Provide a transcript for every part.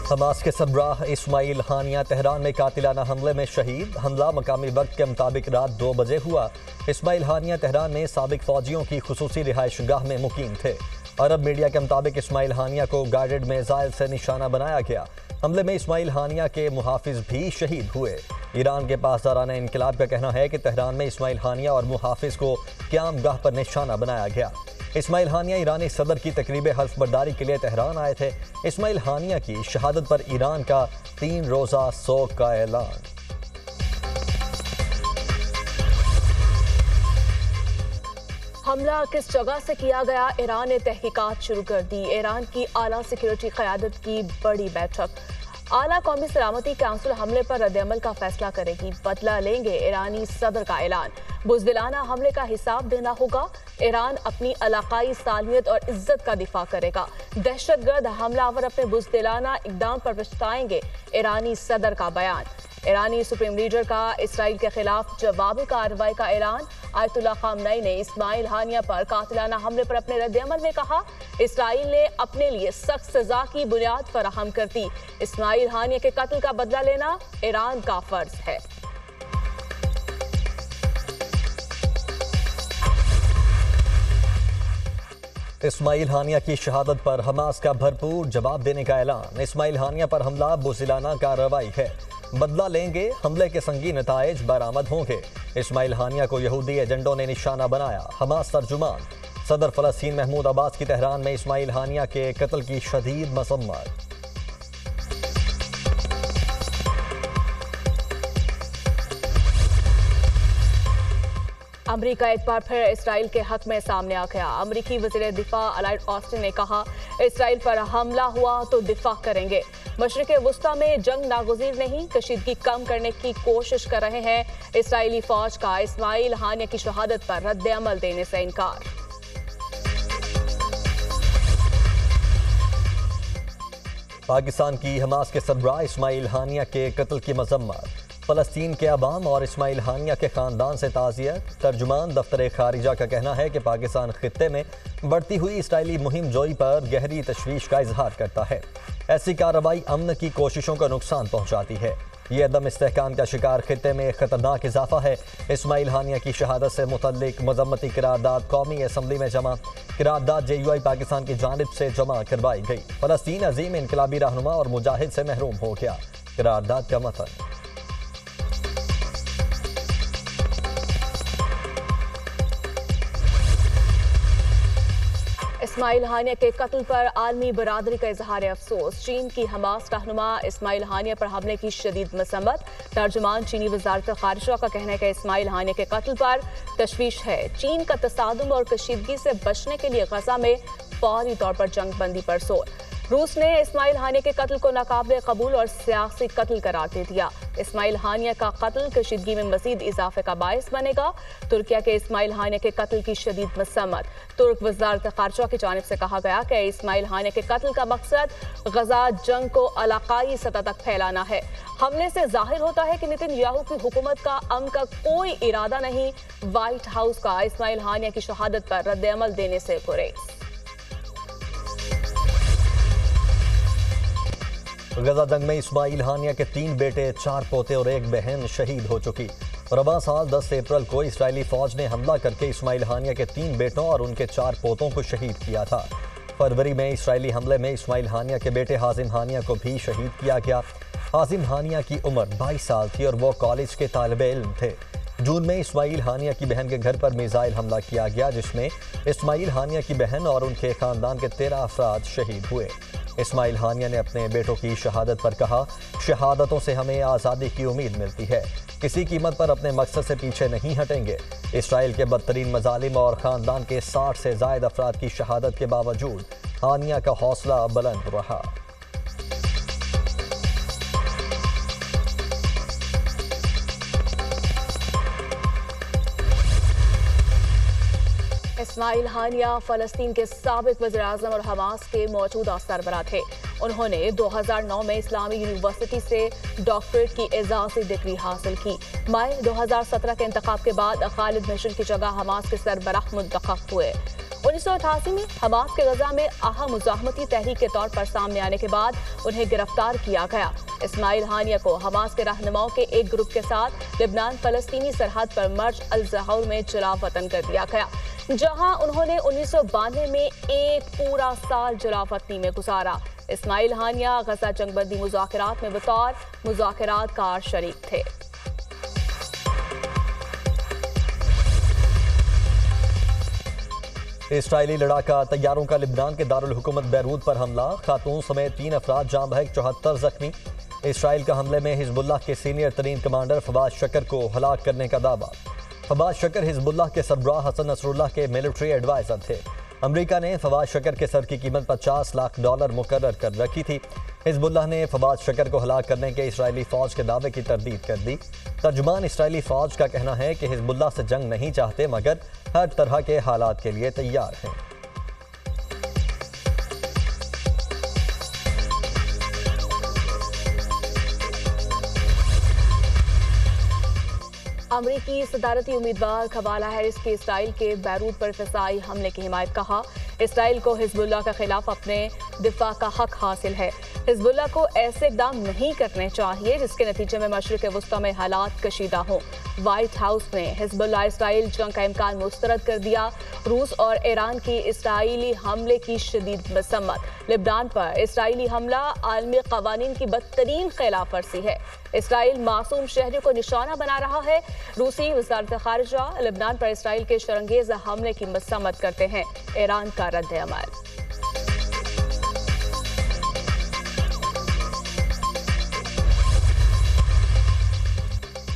Hamas के सरबराह इस्माइल हानिया Tehran में कातिलाना हमले में शहीद। हमला मकामी वक्त के मुताबिक रात 2 बजे हुआ। इस्माइल हानिया तेहरान में साबिक फौजियों की खुसूसी रिहाइश गाह में मुकीम थे। अरब मीडिया के मुताबिक इस्माइल हानिया को गाइडेड मिसाइल से निशाना बनाया गया। हमले में इस्माइल हानिया के मुहाफिज भी शहीद हुए। ईरान के पासदारान इनकलाब का कहना है कि तेहरान में इस्माइल हानिया और मुहाफिज को क़याम गाह पर निशाना बनाया गया। इस्माइल हानिया ईरानी सदर की तकरीब हल्फ बर्दारी के लिए तेहरान आए थे। इस्माइल हानिया की शहादत पर ईरान का 3 रोज़ा सोग का ऐलान। हमला किस जगह से किया गया, ईरान ने तहकीकात शुरू कर दी। ईरान की आला सिक्योरिटी क़यादत की बड़ी बैठक। आला कौमी सलामती काउंसिल हमले पर रद्द-ए-अमल का फैसला करेगी। बदला लेंगे ईरानी सदर का ऐलान। बुज़दिलाना हमले का हिसाब देना होगा। ईरान अपनी इलाकाई सालमियत और इज्जत का दिफा करेगा। दहशतगर्द हमलावर अपने बुज़दिलाना इक़दाम पर पछताएंगे। ईरानी सदर का बयान। ईरानी सुप्रीम लीडर का इसराइल के खिलाफ जवाबी कार्रवाई का ऐलान। आयतुल्लाह खामनई ने इस्माइल हानिया पर कातिलाना हमले पर अपने रद्द-ए-अमल में कहा, इसराइल ने अपने लिए सख्त सजा की बुनियाद फराहम कर दी। इस्माइल हानिया के कत्ल का बदला लेना ईरान का फर्ज है। इस्माइल हानिया की शहादत पर हमास का भरपूर जवाब देने का ऐलान। इस्माइल हानिया पर हमला बुज़दिलाना कार्रवाई है। बदला लेंगे, हमले के संगीन नताइज बरामद होंगे। इस्माइल हानिया को यहूदी एजेंडों ने निशाना बनाया। हमास तर्जुमान सदर फ़लस्तीन महमूद अब्बास की तेहरान में इस्माइल हानिया के कत्ल की शदीद मज़म्मत। अमरीका एक बार फिर इसराइल के हक में सामने आ गया। अमरीकी वज़ीर दिफा लॉयड ऑस्टिन ने कहा, इसराइल पर हमला हुआ तो दिफा करेंगे। मशरिक़ वुस्ता में जंग नागुज़ीर नहीं, कशीदगी कम करने की कोशिश कर रहे हैं। इसराइली फौज का इस्माइल हानिया की शहादत पर रद्द-ए-अमल देने से इनकार। पाकिस्तान की हमास के सरबराह इस्माइल हानिया के कत्ल की मज़म्मत। फ़लस्तीन के अवाम और इस्माइल हानिया के ख़ानदान से ताज़ियत। तर्जुमान दफ्तर खारिजा का कहना है कि पाकिस्तान खित्ते में बढ़ती हुई इसराइली मुहिम जोई पर गहरी तशवीश का इजहार करता है। ऐसी कार्रवाई अमन की कोशिशों को नुकसान पहुँचाती है। ये अदम इस्तेहकाम का शिकार खित्ते में ख़तरनाक इजाफा है। इस्माइल हानिया की शहादत से मुतल्लिक मज़म्मती करारदाद कौमी असम्बली में जमा। करारदाद JUI पाकिस्तान की जानिब से जमा करवाई गई। फ़लस्तीन अजीम इनकलाबी रहनुमा और मुजाहिद से महरूम हो गया। करारदाद का मतन। इस्माइल हानिया के कत्ल पर आलमी बरादरी का इजहार अफसोस। चीन की हमास रहनुमा इस्माइल हानिया पर हमले की शदीद मसम्मत। तर्जुमान चीनी वज़ारत ख़ारिजा का कहना है कि इस्माइल हानिया के कत्ल पर तशवीश है। चीन का तसादुम और कशीदगी से बचने के लिए गजा में फौरी तौर पर जंग बंदी पर जोर। रूस ने इस्माइल हानिया के कत्ल को नाकाबिल कबूल और सियासी कत्ल करार दे दिया। इस्माइल हानिया का कत्ल कशीदगी में मजीद इजाफे का बायस बनेगा। तुर्किया के इस्माइल हानिया के कत्ल की शदीद मसम्मत। तुर्क वज़ारत ख़ारिजा की जानिब से कहा गया कि इस्माइल हानिया के कत्ल का मकसद गजा जंग को इलाकाई सतह तक फैलाना है। हमले से जाहिर होता है कि नेतन्याहू की हुकूमत का अमन का कोई इरादा नहीं। व्हाइट हाउस का इस्माइल हानिया की शहादत पर रद्द-ए-अमल देने से गुरेज। गजा जंग में इस्माइल हानिया के 3 बेटे, 4 पोते और 1 बहन शहीद हो चुकी। रवां साल 10 अप्रैल को इसराइली फौज ने हमला करके इस्माइल हानिया के 3 बेटों और उनके 4 पोतों को शहीद किया था। फरवरी में इसराइली हमले में इस्माइल हानिया के बेटे हाजिम हानिया को भी शहीद किया गया। हाजिम हानिया की उम्र 22 साल थी और वो कॉलेज के तालिबे इल्म थे। जून में इस्माइल हानिया की बहन के घर पर मिसाइल हमला किया गया, जिसमें इस्माइल हानिया की बहन और उनके खानदान के 13 अफराद शहीद हुए। इस्माइल हानिया ने अपने बेटों की शहादत पर कहा, शहादतों से हमें आज़ादी की उम्मीद मिलती है। किसी कीमत पर अपने मकसद से पीछे नहीं हटेंगे। इसराइल के बदतरीन मजालिम और ख़ानदान के 60 से ज़ायद अफराद की शहादत के बावजूद हानिया का हौसला बुलंद रहा। इस्माइल हानिया फ़लस्तीन के साबिक वज़ीर-ए-आज़म और हमास के मौजूदा सरबराह थे। उन्होंने 2009 में इस्लामी यूनिवर्सिटी से डॉक्टरेट की एजाज़ी डिग्री हासिल की। मई 2017 के इंतखाब के बाद खालिद मिशन की जगह हमास के सरबराह मुंतखब हुए। 1988 में हमास के गजा में अहम मुजाहमती तहरीक के तौर पर सामने आने के बाद उन्हें गिरफ्तार किया गया। इस्माइल हानिया को हमास के रहनुमाओं के एक ग्रुप के साथ लिबनान फलस्तीनी सरहद पर मर्ज अल ज़हूर में जला वतन कर दिया गया, जहां उन्होंने 1992 में एक पूरा साल जला वतनी में गुजारा। इस्माइल हानिया गजा जंगबंदी मुज़ाकरात में बतौर मुज़ाकरातकार शरीक थे। इसराइली लड़ाका तैयारों का लिबनान के दारुल हुकूमत बैरूत पर हमला, खातून समेत 3 अफराद जाँ बहक, 74 जख्मी। इसराइल का हमले में हिजबुल्लाह के सीनियर तरीन कमांडर फवाद शकर को हलाक करने का दावा। फवाद शकर हिजबुल्लाह के सरबराह हसन नसरुल्लाह के मिलिट्री एडवाइजर थे। अमेरिका ने फवाद शकर के सर की कीमत $50 लाख मुकर्रर कर रखी थी। हिजबुल्लाह ने फवाद शकर को हलाक करने के इसराइली फौज के दावे की तरदीद कर दी। तर्जुमान इसराइली फौज का कहना है कि हिजबुल्लाह से जंग नहीं चाहते, मगर हर तरह के हालात के लिए तैयार हैं। अमरीकी सदारती उम्मीदवार कमाला हैरिस के इसराइल के बैरूत पर फिजाई हमले की हिमायत। कहा, इसराइल को हिजबुल्लाह के खिलाफ अपने दिफा का हक हासिल है। हिजबुल्लाह को ऐसे इक़दाम नहीं करने चाहिए जिसके नतीजे में मशरिक़ वुस्ता में हालात कशीदा हों। व्हाइट हाउस ने हिजबुल्लाह इसराइल जंग का इम्कान मुस्तरद कर दिया। रूस और ईरान की इसराइली हमले की शदीद मसम्मत। लिबनान पर इसराइली हमला आलमी कवानीन की बदतरीन खिलाफ वर्जी है। इसराइल मासूम शहरियों को निशाना बना रहा है। रूसी वज़ारत ख़ारिजा लिबनान पर इसराइल के शरंगेज़ हमले की मसम्मत करते हैं। ईरान का रद्द अमल।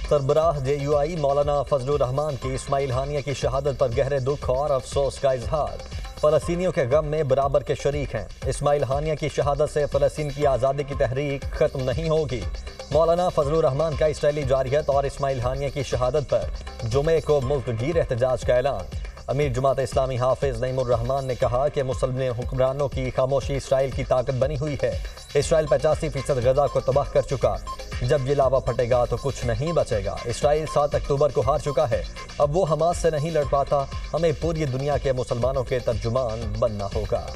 सरबराह JUI मौलाना फजलुर रहमान की इस्माइल हानिया की शहादत पर गहरे दुख और अफसोस का इजहार। फ़लस्तीनियों के गम में बराबर के शरीक हैं। इस्माइल हानिया की शहादत से फ़लस्तीन की आज़ादी की तहरीक ख़त्म नहीं होगी। मौलाना फजलुर रहमान का इसराइली जारियत और इस्माइल हानिया की शहादत पर जुमे को मुल्क गिर एहतजाज का ऐलान। अमीर जमात इस्लामी हाफिज नईमुर रहमान ने कहा कि मुसलमान हुक्मरानों की खामोशी इसराइल की ताकत बनी हुई है। इसराइल 85% गजा को तबाह कर चुका। जब ये लावा फटेगा तो कुछ नहीं बचेगा। इसराइल 7 अक्टूबर को हार चुका है। अब वो हमास से नहीं लड़ पाता। हमें पूरी दुनिया के मुसलमानों के तर्जुमान बनना होगा।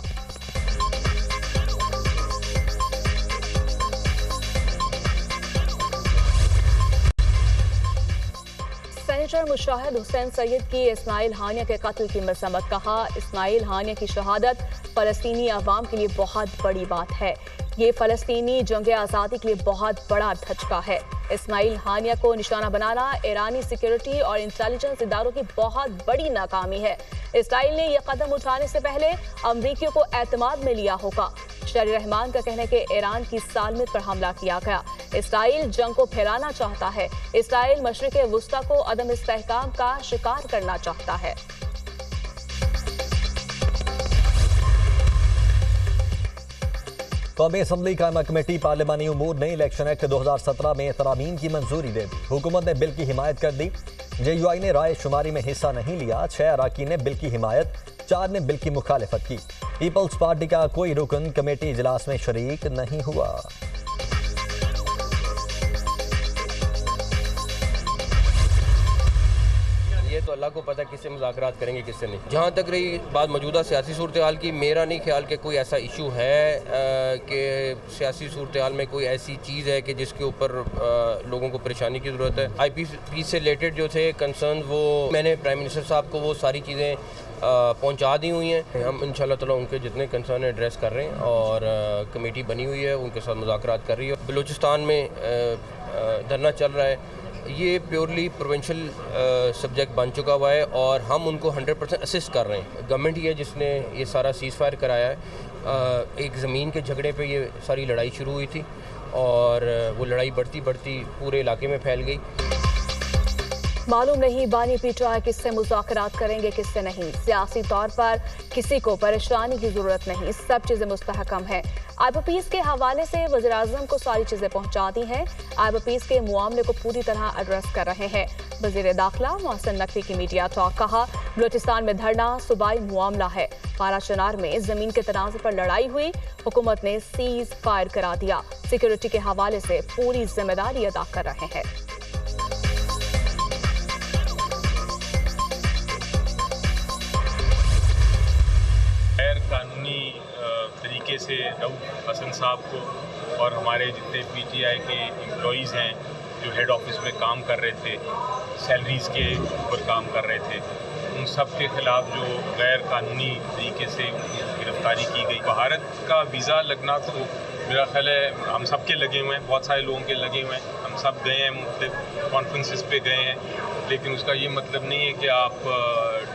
सेनेटर मुशाहिद हुसैन सैयद की इस्माइल हानिया के कत्ल की मसम्मत। कहा, इस्माइल हानिया की शहादत फ़लस्तीनी अवाम के लिए बहुत बड़ी बात है। ये फ़लस्तीनी जंग आज़ादी के लिए बहुत बड़ा धचका है। इस्माइल हानिया को निशाना बनाना ईरानी सिक्योरिटी और इंटेलिजेंस इदारों की बहुत बड़ी नाकामी है। इसराइल ने यह कदम उठाने से पहले अमरीकियों को एतमाद में लिया होगा। शरी रहमान का कहना है कि ईरान की सालमियत पर हमला किया गया। इसराइल जंग को फैलाना चाहता है। इसराइल मशरिक़ वुस्ता को अदम इस्तेहकाम का शिकार करना चाहता है। कौमी असम्बली कायमा कमेटी पार्लिमानी उमूर ने इलेक्शन एक्ट 2017 में तरामीम की मंजूरी दे दी। हुकूमत ने बिल की हिमायत कर दी। JUI ने राय शुमारी में हिस्सा नहीं लिया। 6 अराकीन ने बिल की हिमायत, 4 ने बिल की मुखालिफत की। पीपल्स पार्टी का कोई रुकन कमेटी इजलास में शरीक नहीं हुआ। ये तो अल्लाह को पता है किससे मुज़ाकरात करेंगे किससे नहीं। जहाँ तक रही बात मौजूदा सियासी सूरत हाल की, मेरा नहीं ख्याल कि कोई ऐसा इशू है कि सियासी सूरत हाल में कोई ऐसी चीज़ है कि जिसके ऊपर लोगों को परेशानी की ज़रूरत है। IPC से रिलेटेड जो थे कंसर्न, वो मैंने प्राइम मिनिस्टर साहब को वो सारी चीज़ें पहुंचा दी हुई हैं। हम इंशाल्लाह ताला उनके जितने कंसर्न एड्रेस कर रहे हैं और कमेटी बनी हुई है, उनके साथ मुज़ाकरात कर रही है। बलूचिस्तान में धरना चल रहा है, ये प्योरली प्रोविंशियल सब्जेक्ट बन चुका हुआ है और हम उनको 100% असिस्ट कर रहे हैं। गवर्नमेंट ही है जिसने ये सारा सीज़ फायर कराया है। एक ज़मीन के झगड़े पे ये सारी लड़ाई शुरू हुई थी और वो लड़ाई बढ़ती बढ़ती पूरे इलाके में फैल गई। मालूम नहीं बानी पीटा किससे मुज़ाकरात करेंगे किससे नहीं। सियासी तौर पर किसी को परेशानी की ज़रूरत नहीं, सब चीज़ें मुस्तहकम है। IPPs के हवाले से वज़ीर-ए-आज़म को सारी चीज़ें पहुँचा दी हैं। IPPs के मामले को पूरी तरह एड्रेस कर रहे हैं। वज़ीर दाखिला मोहसिन नकवी की मीडिया टॉक। कहा, बलूचिस्तान में धरना सूबाई मामला है। पाराचनार में ज़मीन के तनाज़े पर लड़ाई हुई, हुकूमत ने सीज़ फायर करा दिया। सिक्योरिटी के हवाले से पूरी जिम्मेदारी अदा कर रहे हैं। तरीके से रऊफ हसन साहब को और हमारे जितने पीटीआई के एम्प्लॉइज़ हैं जो हेड ऑफिस में काम कर रहे थे, सैलरीज़ के ऊपर काम कर रहे थे, उन सब के ख़िलाफ़ जो गैर कानूनी तरीके से गिरफ्तारी की गई। भारत का वीज़ा लगना तो मेरा ख्याल है हम सब के लगे हुए हैं, बहुत सारे लोगों के लगे हुए हैं, हम सब गए हैं, मुख्तलिफ कॉन्फ्रेंसेस पे गए हैं, लेकिन उसका ये मतलब नहीं है कि आप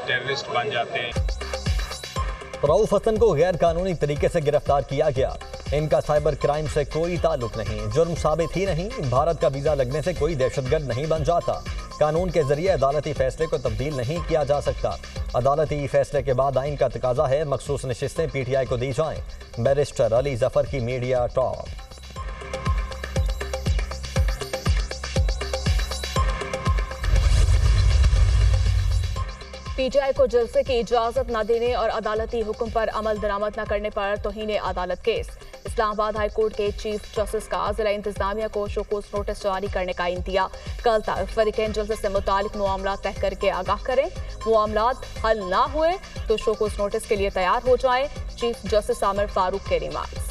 टेररिस्ट बन जाते हैं। रऊफ हसन को गैर कानूनी तरीके से गिरफ्तार किया गया। इनका साइबर क्राइम से कोई ताल्लुक नहीं, जुर्म साबित ही नहीं। भारत का वीजा लगने से कोई दहशतगर्द नहीं बन जाता। कानून के जरिए अदालती फैसले को तब्दील नहीं किया जा सकता। अदालती फैसले के बाद आइन का तकाजा है मखसूस नशिस्तें पीटीआई को दी जाएं। बैरिस्टर अली जफर की मीडिया टॉक। पीटीआई को जलसे की इजाजत न देने और अदालती हुक्म पर अमल दरामद न करने पर तौहीन अदालत केस। इस्लामाबाद हाई कोर्ट के चीफ जस्टिस का जिला इंतजामिया को शोकोज नोटिस जारी करने का इंतज़ार। कल तक फरीकैन जलसे से मुतालिक मामला तय करके आगाह करें। मामलात हल ना हुए तो शोकोज नोटिस के लिए तैयार हो जाएं। चीफ जस्टिस आमिर फारूक के रिमार्क्स।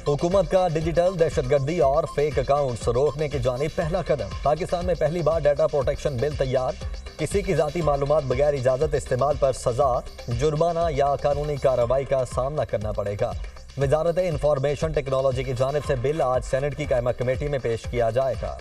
हुकूमत का डिजिटल दहशतगर्दी और फेक अकाउंट्स रोकने की जानिब पहला कदम। पाकिस्तान में पहली बार डाटा प्रोटेक्शन बिल तैयार। किसी की जाती मालूमात बगैर इजाज़त इस्तेमाल पर सजा, जुर्माना या कानूनी कार्रवाई का सामना करना पड़ेगा। वजारत इंफॉर्मेशन टेक्नोलॉजी की जानिब से बिल आज सेनेट की कायमा कमेटी में पेश किया जाएगा।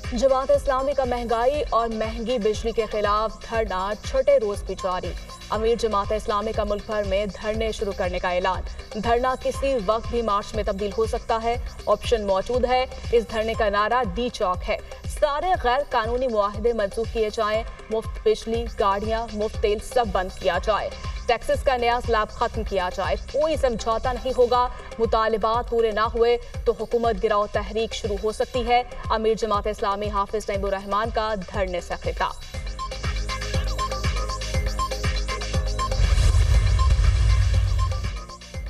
जमात इस्लामी का महंगाई और महंगी बिजली के खिलाफ धरना छठे रोज भी जारी। अमीर जमात इस्लामी का मुल्क भर में धरने शुरू करने का ऐलान। धरना किसी वक्त भी मार्च में तब्दील हो सकता है, ऑप्शन मौजूद है। इस धरने का नारा डी चौक है। सारे गैर कानूनी मुआहदे मंजूर किए जाएं। मुफ्त बिजली, गाड़ियां, मुफ्त तेल सब बंद किया जाए। टैक्सेस का नया स्लैब खत्म किया जाए। कोई समझौता नहीं होगा। मुतालिबात पूरे ना हुए तो हुकूमत गिराओ तहरीक शुरू हो सकती है। अमीर जमात इस्लामी हाफिज नईमुर रहमान का धरने से खिताब।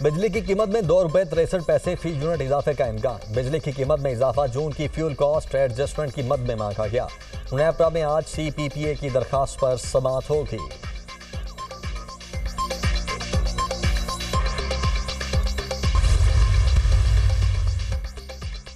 बिजली की कीमत में ₹2.63 फी यूनिट इजाफे का इम्कान। बिजली की कीमत में इजाफा जून की फ्यूल कॉस्ट एडजस्टमेंट की मद में मांगा गया। नेपरा में आज CPPA की दरखास्त पर समाअत होगी।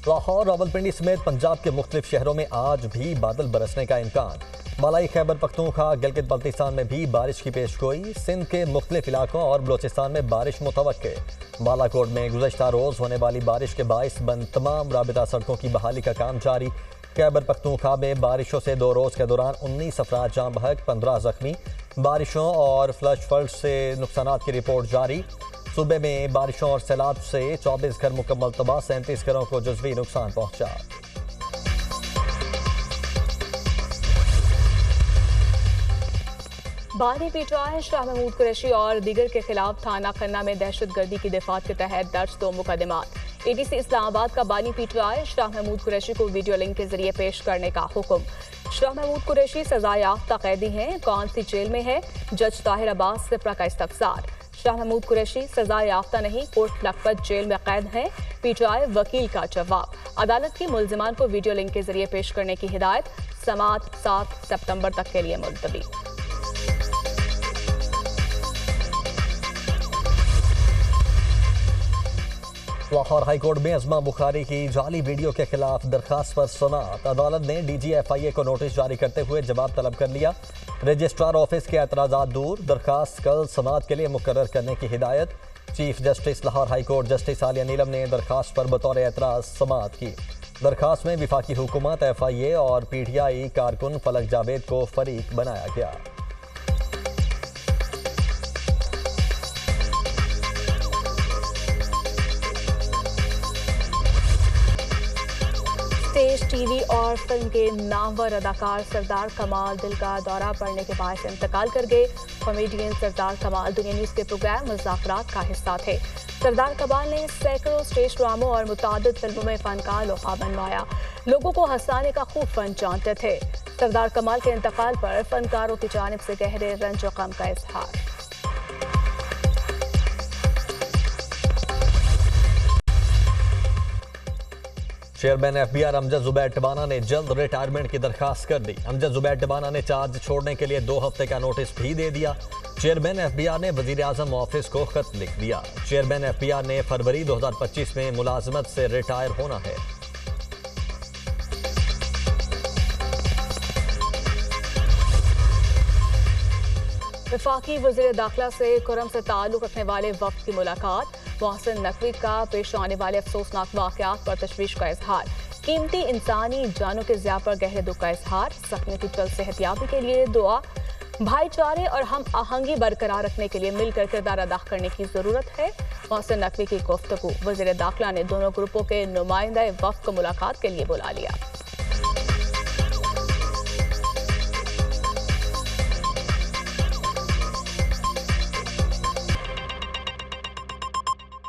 लाहौर, रावलपिंडी समेत पंजाब के मुख्तलिफ शहरों में आज भी बादल बरसने का इम्कान। मलाई खैबर पख्तूनख्वा, गिलगित बल्तिस्तान में भी बारिश की पेशगोई। सिंध के मुख्तलिफ इलाकों और बलोचिस्तान में बारिश मुतवक्के। बालाकोट में गुज़श्ता रोज़ होने वाली बारिश के बाइस बंद तमाम राबिता सड़कों की बहाली का काम जारी। खैबर पख्तूनख्वा में बारिशों से 2 रोज़ के दौरान 19 अफराद जाँ बहक, 15 जख्मी। बारिशों और फ्लश फ्लड से नुकसानात की रिपोर्ट जारी। सूबे में बारिशों और सैलाब से 24 घर मुकम्मल तबाह, 37 घरों को जुज़वी नुकसान पहुंचा। बानी पीटीआई शाह महमूद कुरैशी और दीगर के खिलाफ थाना खन्ना में दहशतगर्दी की दफात के तहत दर्ज 2 मुकदमात। ADC इस्लामाबाद का बानी पीटीआई शाह महमूद कुरैशी को वीडियो लिंक के जरिए पेश करने का हुक्म। शाह महमूद कुरैशी सजा याफ्ता कैदी हैं, कौन सी जेल में है? जज ताहिर अब्बास सिप्रा का इस्तफसार। शाह महमूद कुरैशी सजा याफ्ता नहीं, कोर्ट लखपत जेल में कैद हैं। पीटीआई वकील का जवाब। अदालत की मुल्जिमान को वीडियो लिंक के जरिए पेश करने की हिदायत। समाअत 7 सितंबर तक के लिए मुलतवी। लाहौर हाई कोर्ट में अज़मा बुखारी की जाली वीडियो के खिलाफ दरखास्त पर समाअत। अदालत ने DG FIA को नोटिस जारी करते हुए जवाब तलब कर लिया। रजिस्ट्रार ऑफिस के एतराज़ात दूर। दरखास्त कल समाअत के लिए मुकर्रर करने की हिदायत। Chief justice Lahore high court justice Aalia Neelam ने दरखास्त पर बतौर एतराज़ समाअत की। दरखास्त में वफाकी हुकूमत, FIA और PTI कारकुन फलक जावेद को फरीक बनाया गया। स्टेज, टीवी और फिल्म के नामवर अदाकार सरदार कमाल दिल का दौरा पड़ने के बाद इंतकाल कर गए। कॉमेडियन सरदार कमाल दुनिया न्यूज़ के प्रोग्राम मुज़ाकरात का हिस्सा थे। सरदार कमाल ने सैकड़ों स्टेज ड्रामों और मुतादिद फिल्मों में फ़न का लोहा मनवाया। लोगों को हंसाने का खूब फ़न जानते थे। सरदार कमाल के इंतकाल पर फनकारों की जानिब से गहरे रंज और गम का इजहार। चेयरमैन एफबीआर अमजद जुबैर टिवाना ने जल्द रिटायरमेंट की दरखास्त कर दी। अमजद जुबैर टिवाना ने चार्ज छोड़ने के लिए 2 हफ्ते का नोटिस भी दे दिया। चेयरमैन एफबीआर ने वजीर आजम ऑफिस को खत लिख दिया। चेयरमैन एफबीआर ने फरवरी 2025 में मुलाजमत से रिटायर होना है। वफाकी वज़ीर दाखिला से कुरम से ताल्लुक रखने वाले वफ्द की मुलाकात। मोहसिन नकवी का पेश आने वाले अफसोसनाक वाक़यात पर तशवीश का इजहार। कीमती इंसानी जानों के ज़िया पर गहरे दुख का इजहार। ज़ख्मी की जल्द सेहतियाबी के लिए दुआ। भाईचारे और हम आहंगी बरकरार रखने के लिए मिलकर किरदार अदा करने की ज़रूरत है। मोहसिन नकवी की गुफ्तगू। वज़ीर दाखिला ने दोनों ग्रुपों के नुमाइंदा वफ्द को मुलाकात के लिए बुला लिया।